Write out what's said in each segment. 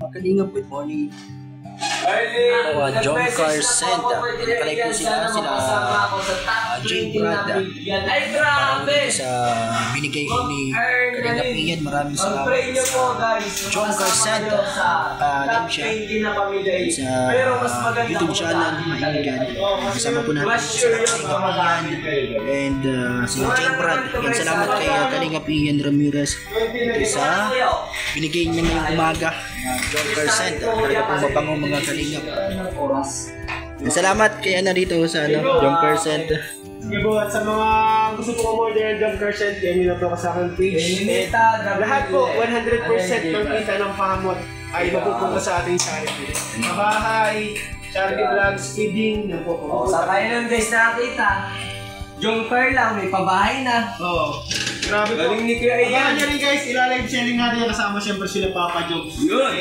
Kalingap, good morning. John Carcent. Nakalay po sila Jane Brad. Ay, grabe! Sa binigay ni Kalingap Ian, maraming salamat sa John Carcent. Alam siya sa YouTube channel, Maingan. Kasama po natin sa Kalingap Ian and si Jane Brad. Yan, salamat kay Kalingap Ian Ramirez sa binigay niya ngayong umaga. John Carcent, talaga pong mapangong mga Kalingap. Salamat kay narito sa John Carcent. Sige po, at sa mga gusto po umorder ng John Carcent, yan yun na po sa aking page. Lahat po, 100% ng kita ng pahamot ay mapupunta sa ating charity. Mabahay, charity vlogs, feeding, yan po. Sa kayo lang guys nakakita, John Car lang, may pabahay na. Oo. Grabe po. Galing ni Kuya Ian. Yan rin guys, ilalive sharing natin yan kasama siyempre sila Papa Jokes. Yun!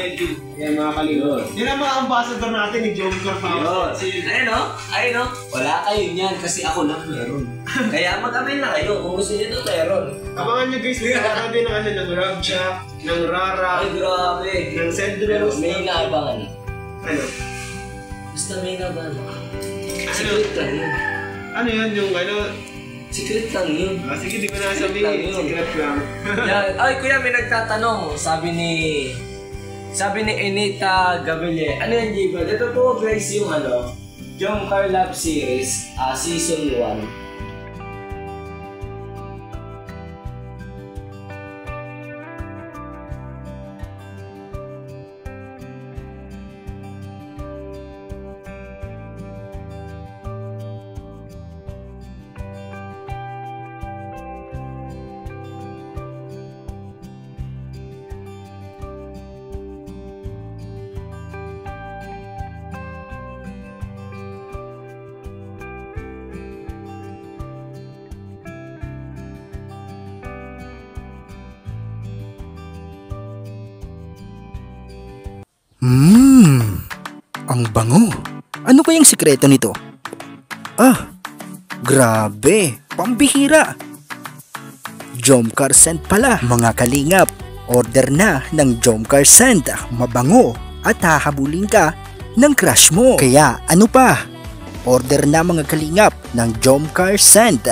Yan mga kalingap. Yan ang mga ambassador natin ni John Car House. Ayun o, ayun o. Wala kayo niyan kasi ako lang meron. Kaya mag-amin na kayo kung gusto nyo ito meron. Abangan nyo guys, nagkakaroon din ng Rab Shack, ng Rara, ay grabe, ng Cedros. May inaabangan. Ano? Basta may inaabangan. Secret lang yun. Ano yun yung ano? Secret lang yun. Sige, di ko na sabihin. Secret lang. Ay kuya, may nagtatanong. Sabi ni Enita Gabelle. Ano yan, J-Ball? Ito po guys yung John Car Love Series Season 1. Ang bango. Ano kayang sikreto nito? Grabe, pambihira. John Carcent pala, mga Kalingap. Order na ng John Carcent. Mabango at hahabulin ka ng crush mo. Kaya ano pa? Order na mga Kalingap ng John Carcent.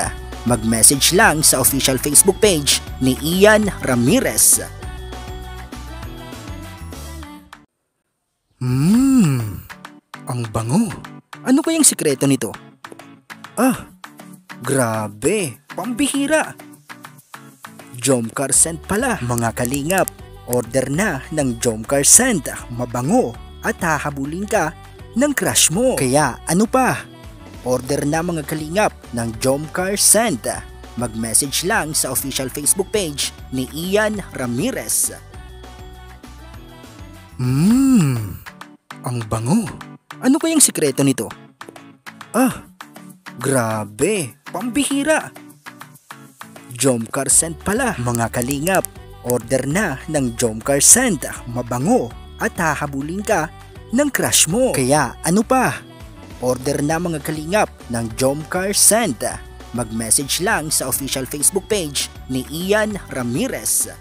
Mag-message lang sa official Facebook page ni Ian Ramirez. Ang bango. Ano kayang sikreto nito? Grabe, pambihira. John Carcent pala, mga Kalingap. Order na ng John Carcent. Mabango at hahabulin ka ng crush mo. Kaya ano pa? Order na mga Kalingap ng John Carcent. Mag-message lang sa official Facebook page ni Ian Ramirez. Ang bango. Ano kayang sikreto nito? Grabe, pambihira. John Carcent pala, mga Kalingap. Order na ng John Carcent. Mabango at hahabulin ka ng crush mo. Kaya ano pa? Order na mga Kalingap ng John Carcent. Mag-message lang sa official Facebook page ni Ian Ramirez.